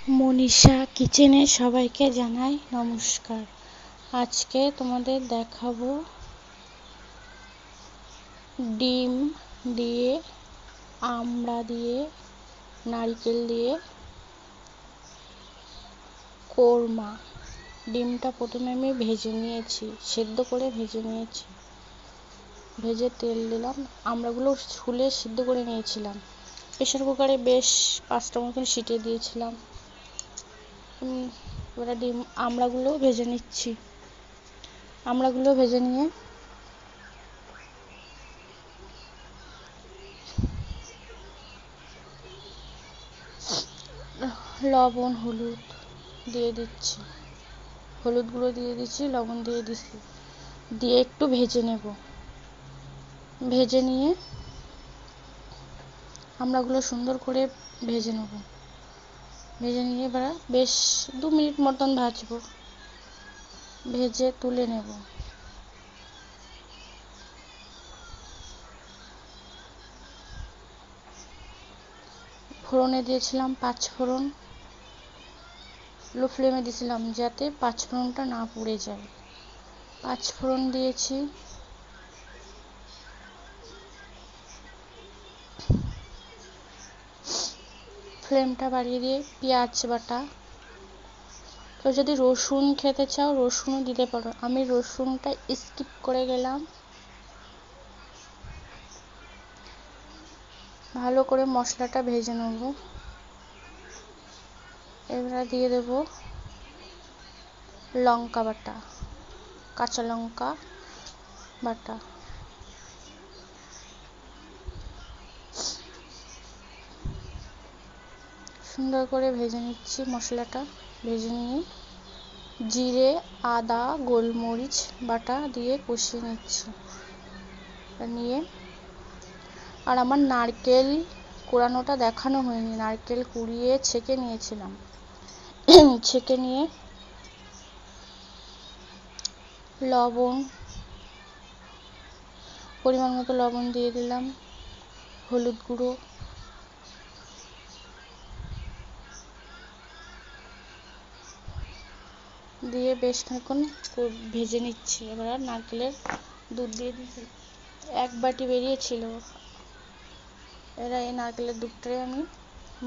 মনীষা কিচেনে সবাইকে জানাই নমস্কার। আজকে তোমাদের দেখাবো ডিম দিয়ে, আমড়া দিয়ে, নারকেল দিয়ে কোরমা। ডিমটা প্রথমে আমি ভেজে নিয়েছি, সেদ্ধ করে ভেজে নিয়েছি। ভেজে তেল দিলাম, আমড়াগুলো ছুলে সিদ্ধ করে নিয়েছিলাম। প্রেসার কুকারে বেশ 5টা মতন সিটি দিয়েছিলাম। এবারে আমড়াগুলো ভেজে নিচ্ছি। আমড়াগুলো ভেজে নিয়ে লবণ হলুদ দিয়ে দিচ্ছি, হলুদ গুঁড়ো দিয়ে দিচ্ছি, লবণ দিয়ে দিচ্ছি, দিয়ে একটু ভেজে নেব। ভেজে নিয়ে আমড়াগুলো সুন্দর করে ভেজে নেব। ভেজে নিয়ে এবার বেশ 2 মিনিট মতন ভাজবো, ভেজে তুলে নেব। ফোড়নে দিয়েছিলাম 5 ফোড়ন, লো ফ্লেমে দিয়েছিলাম যাতে 5 ফোড়নটা না পুড়ে যায়। 5 ফোড়ন দিয়েছি, ফ্লেমটা বাড়িয়ে দিয়ে পেঁয়াজ বাটা। তো যদি রসুন খেতে চাও রসুনও দিতে পারো, আমি রসুনটা স্কিপ করে গেলাম। ভালো করে মশলাটা ভেজে নেব। এবার দিয়ে দেব লঙ্কা বাটা, কাঁচা লঙ্কা বাটা। সুন্দর করে ভেজে নিচ্ছি মশলাটা। ভেজে নিয়ে জিরে, আদা, গোলমরিচ বাটা দিয়ে কষিয়ে নিচ্ছি নিয়ে। আর আমার নারকেল কোড়ানোটা দেখানো হয়নি, নারকেল কুড়িয়ে ছেঁকে নিয়েছিলাম। ছেঁকে নিয়ে লবণ, পরিমাণ মতো লবণ দিয়ে দিলাম, হলুদ গুঁড়ো, দিয়ে বেশ খানিকক্ষণ ভেজে নিচ্ছি। এবার নারকেলের দুধ দিয়ে দিচ্ছি, 1 বাটি বেরিয়েছিল। এবার এই নারকেলের দুধটাই আমি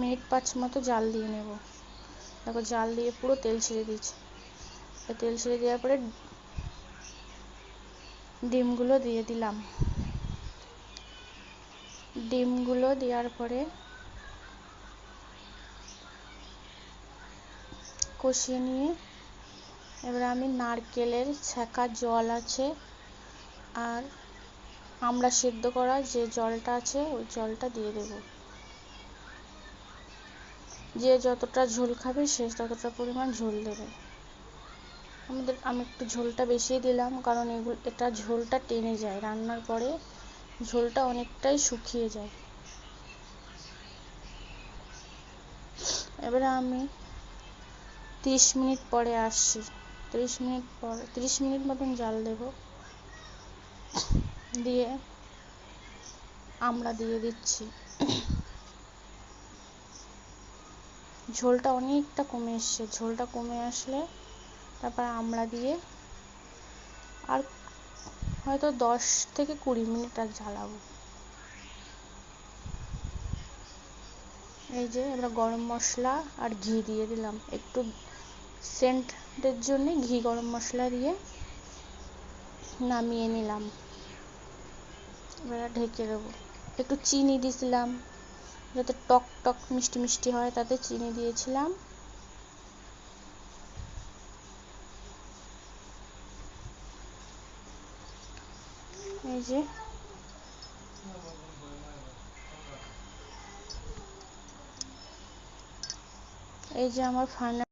মিনিট 5 মতো জাল দিয়ে নেব। দেখো জাল দিয়ে পুরো তেল ছেড়ে দিয়েছি। তেল ছেড়ে দেওয়ার পরে ডিমগুলো দিয়ে দিলাম। ডিমগুলো দেওয়ার পরে কষিয়ে নিয়ে এবার আমি নারকেলের ছাঁকা জল আছে আর আমড়া সেদ্ধ করা যে জলটা আছে ওই জলটা দিয়ে দেব। যে যতটা ঝোল খাবে সে ততটা পরিমাণ ঝোল দেবে। আমি একটু ঝোলটা বেশি দিলাম, কারণ এটা ঝোলটা টেনে যায়, রান্নার পরে ঝোলটা অনেকটাই শুকিয়ে যায়। এবারে আমি 30 মিনিট পরে আসছি। 30 মিনিট মতন জাল দেব। দিয়ে আমড়া দিয়ে দিচ্ছি। ঝোলটা অনেকটা কমে এসছে, ঝোলটা কমে আসলে তারপর আমড়া দিয়ে আর হয়তো 10 থেকে 20 মিনিট আর জ্বালাবো। এই যে এবার গরম মশলা আর ঘি দিয়ে দিলাম, একটু সেন্টের জন্য ঘি গরম মশলা দিয়ে নামিয়ে নিলাম। এবার ঢেকে দেবো। একটু চিনি দিয়েছিলাম যাতে টক টক মিষ্টি মিষ্টি হয়, তাতে চিনি দিয়েছিলাম। এই যে আমার ফাইনাল